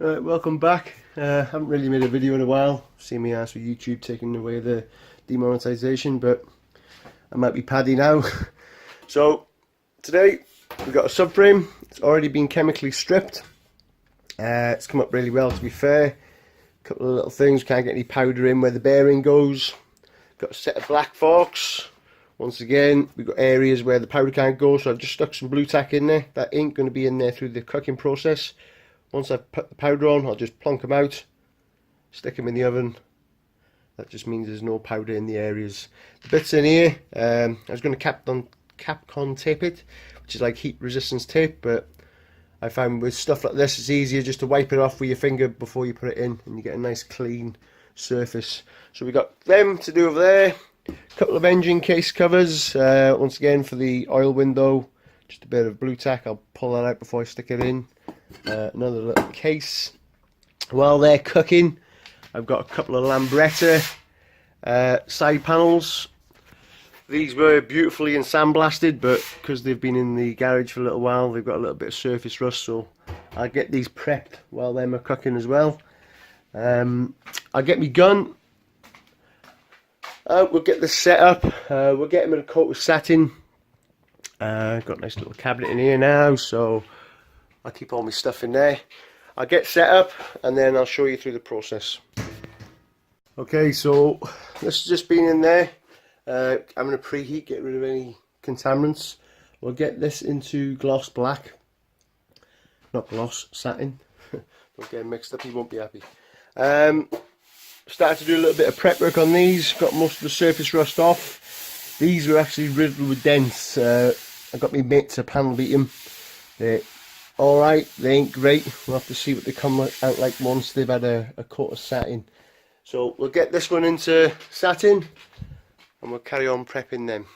Right, welcome back. Haven't really made a video in a while. Seen me ass with YouTube taking away the demonetization, but I might be paddy now. So today we've got a subframe. It's already been chemically stripped. It's come up really well, to be fair. A couple of little things, can't get any powder in where the bearing goes. Got a set of black forks. Once again, we've got areas where the powder can't go, so I've just stuck some blue tack in there. That ain't going to be in there through the cooking process. Once I've put the powder on, I'll just plonk them out, stick them in the oven. That just means there's no powder in the areas. The bits in here, I was going to Capcon tape it, which is like heat resistance tape, but I found with stuff like this, it's easier just to wipe it off with your finger before you put it in, and you get a nice clean surface. So we got them to do over there. A couple of engine case covers, once again for the oil window. Just a bit of blue tack, I'll pull that out before I stick it in. Another little case. While they're cooking, I've got a couple of Lambretta side panels. These were beautifully sandblasted, but because they've been in the garage for a little while, they've got a little bit of surface rust, so I'll get these prepped while them are cooking as well. I'll get my gun. We'll get this set up. We'll get them in a coat of satin. Got a nice little cabinet in here now, so I'll keep all my stuff in there. I'll get set up and then I'll show you through the process. Okay, so this has just been in there. I'm going to preheat, get rid of any contaminants. We'll get this into gloss black. Not gloss, satin. Don't get mixed up, you won't be happy. Started to do a little bit of prep work on these. Got most of the surface rust off. These were actually riddled with dents. I got my mate to panel beat them. They're alright, they ain't great. We'll have to see what they come out like once they've had a coat of satin. So we'll get this one into satin and we'll carry on prepping them.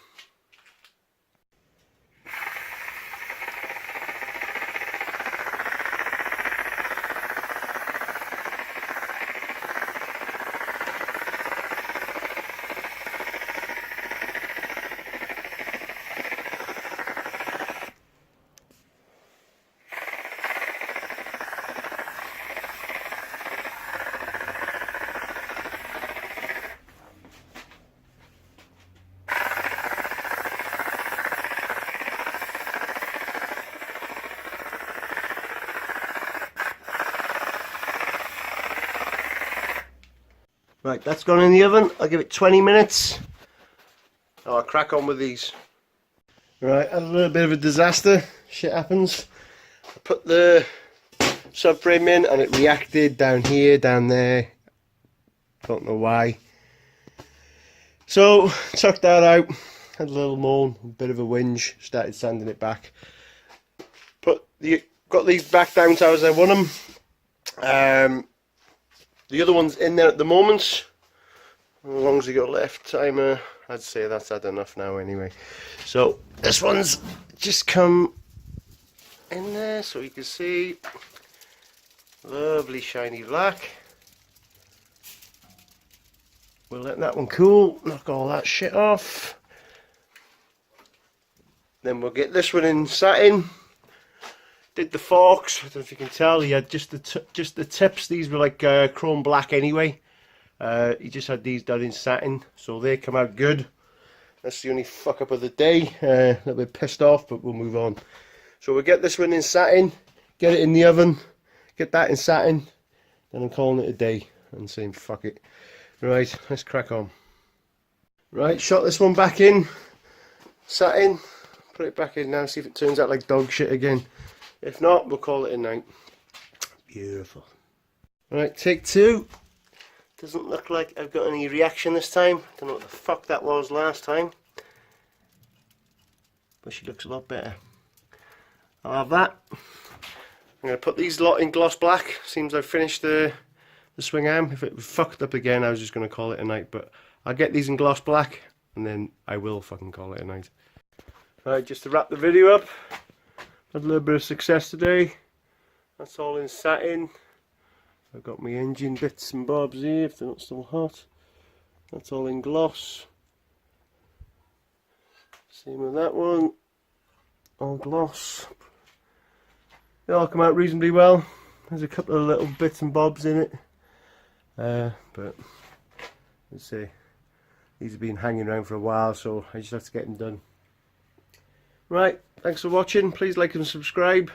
Right, that's gone in the oven. I'll give it 20 minutes. I'll crack on with these. Right, a little bit of a disaster. Shit happens. I put the subframe in and it reacted down here, down there. Don't know why. So, took that out. Had a little moan, a bit of a whinge. Started sanding it back. Got these back down to as I want them. The other one's in there at the moment. As long as you got left timer, I'd say that's had enough now anyway. So this one's just come in there so you can see. Lovely shiny black. We'll let that one cool, knock all that shit off. Then we'll get this one in satin. Did the forks, I don't know if you can tell, he had just the tips. These were like chrome black anyway. He just had these done in satin, so they come out good. That's the only fuck up of the day. A little bit pissed off, but we'll move on. So we'll get this one in satin, get it in the oven, get that in satin, then I'm calling it a day and saying fuck it. Right, let's crack on. Right, shot this one back in, satin, put it back in now, see if it turns out like dog shit again. If not, we'll call it a night. Beautiful. Right, take two. Doesn't look like I've got any reaction this time. Don't know what the fuck that was last time. But she looks a lot better. I'll have that. I'm going to put these lot in gloss black. Seems I've finished the swing arm. If it fucked up again, I was just going to call it a night. But I'll get these in gloss black and then I will fucking call it a night. Right, just to wrap the video up. Had a little bit of success today. That's all in satin. I've got my engine bits and bobs here if they're not still hot. That's all in gloss. Same with that one. All gloss. They all come out reasonably well. There's a couple of little bits and bobs in it, but let's see. These have been hanging around for a while, so I just have to get them done. Right, thanks for watching. Please like and subscribe.